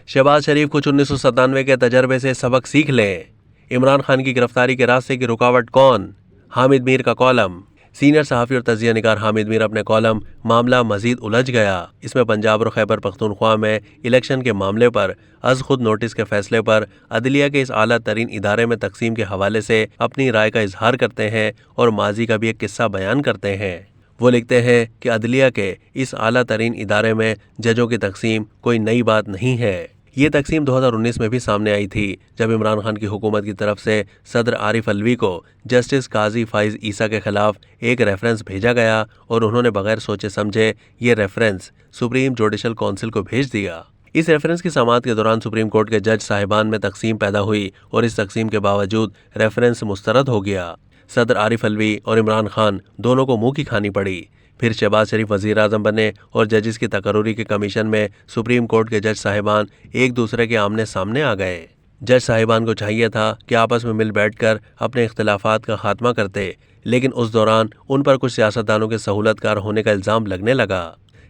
शहबाज शरीफ कुछ 1997 के तजर्बे से सबक सीख लें। इमरान खान की गिरफ्तारी के रास्ते की रुकावट कौन? हामिद मीर का कॉलम। सीनियर सहाफ़ी और तजिया निगार हामिद मीर अपने कॉलम मामला मजीद उलझ गया। इसमें पंजाब और खैबर पख्तूनख्वा में इलेक्शन के मामले पर अज खुद नोटिस के फैसले पर अदलिया के इस आला तरीन इदारे में तकसीम के हवाले से अपनी राय का इजहार करते हैं और माजी का भी एक किस्सा बयान करते हैं। वो लिखते हैं कि अदलिया के इस आला तरीन इदारे में जजों की तकसीम कोई नई बात नहीं है। ये तकसीम 2019 में भी सामने आई थी, जब इमरान खान की हुकूमत की तरफ से सदर आरिफ अलवी को जस्टिस काजी फाइज ईसा के खिलाफ एक रेफरेंस भेजा गया और उन्होंने बगैर सोचे समझे ये रेफरेंस सुप्रीम जुडिशल काउंसिल को भेज दिया। इस रेफरेंस की समाअत के दौरान सुप्रीम कोर्ट के जज साहिबान में तकसीम पैदा हुई और इस तकसीम के बावजूद रेफरेंस मुस्तरद हो गया। सदर आरिफ अलवी और इमरान खान दोनों को मुंह की खानी पड़ी। फिर शहबाज शरीफ वज़ीर आज़म बने और जजिस की तकर्रुरी के कमीशन में सुप्रीम कोर्ट के जज साहिबान एक दूसरे के आमने सामने आ गए। जज साहिबान को चाहिए था कि आपस में मिल बैठकर अपने इख्तिलाफात का खात्मा करते, लेकिन उस दौरान उन पर कुछ सियासतदानों के सहूलतकार होने का इल्ज़ाम लगने लगा।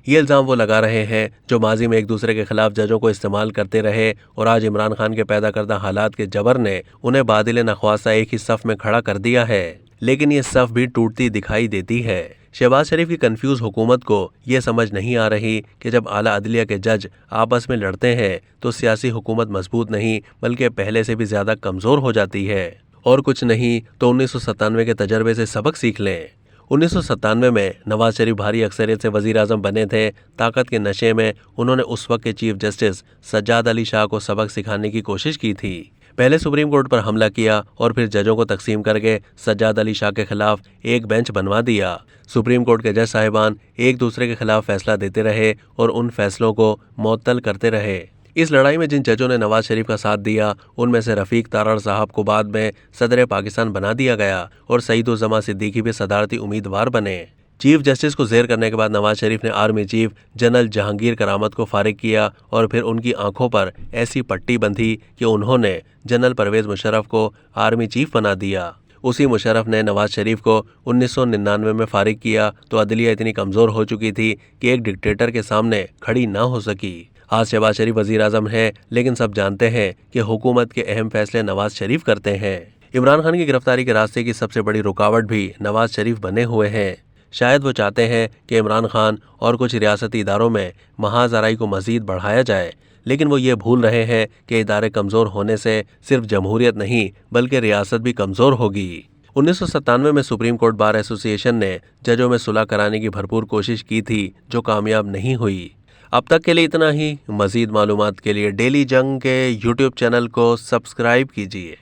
ये इल्ज़ाम वो लगा रहे हैं जो माजी में एक दूसरे के खिलाफ जजों को इस्तेमाल करते रहे और आज इमरान खान के पैदा करदा हालात के जबर ने उन्हें बादिल नख्वास्ता एक ही सफ़ में खड़ा कर दिया है, लेकिन ये सफ़ भी टूटती दिखाई देती है। शहबाज शरीफ की कंफ्यूज हुकूमत को ये समझ नहीं आ रही कि जब आला अदलिया के जज आपस में लड़ते हैं तो सियासी हुकूमत मजबूत नहीं बल्कि पहले से भी ज़्यादा कमज़ोर हो जाती है। और कुछ नहीं तो 1997 के तजर्बे से सबक सीख लें। 1997 में नवाज शरीफ भारी अक्सरियत से वज़ीर आज़म बने थे। ताकत के नशे में उन्होंने उस वक्त के चीफ जस्टिस सज्जाद अली शाह को सबक सिखाने की कोशिश की थी। पहले सुप्रीम कोर्ट पर हमला किया और फिर जजों को तकसीम करके सज्जाद अली शाह के खिलाफ एक बेंच बनवा दिया। सुप्रीम कोर्ट के जज साहिबान एक दूसरे के खिलाफ फैसला देते रहे और उन फैसलों को मुअत्तल करते रहे। इस लड़ाई में जिन जजों ने नवाज शरीफ का साथ दिया उनमें से रफ़ीक तारड़ साहब को बाद में सदर पाकिस्तान बना दिया गया और सईदुज़्ज़मा सिद्दीकी भी सदारती उम्मीदवार बने। चीफ जस्टिस को ज़ेर करने के बाद नवाज शरीफ ने आर्मी चीफ जनरल जहांगीर करामत को फारिग किया और फिर उनकी आंखों पर ऐसी पट्टी बंधी कि उन्होंने जनरल परवेज़ मुशर्रफ को आर्मी चीफ बना दिया। उसी मुशर्रफ ने नवाज शरीफ को 1999 में फारिग किया तो अदलिया इतनी कमज़ोर हो चुकी थी कि एक डिक्टेटर के सामने खड़ी ना हो सकी। आज शहबाज शरीफ वज़ीर आज़म है, लेकिन सब जानते हैं कि हुकूमत के अहम फैसले नवाज शरीफ करते हैं। इमरान खान की गिरफ्तारी के रास्ते की सबसे बड़ी रुकावट भी नवाज शरीफ बने हुए हैं। शायद वो चाहते हैं कि इमरान खान और कुछ रियासती इदारों में महाजराई को मज़ीद बढ़ाया जाए, लेकिन वो ये भूल रहे हैं कि इदारे कमज़ोर होने से सिर्फ जमहूरियत नहीं बल्कि रियासत भी कमज़ोर होगी। 1997 में सुप्रीम कोर्ट बार एसोसिएशन ने जजों में सुलह कराने की भरपूर कोशिश की थी जो कामयाब नहीं हुई। अब तक के लिए इतना ही। मज़ीद मालूमात के लिए डेली जंग के यूट्यूब चैनल को सब्सक्राइब कीजिए।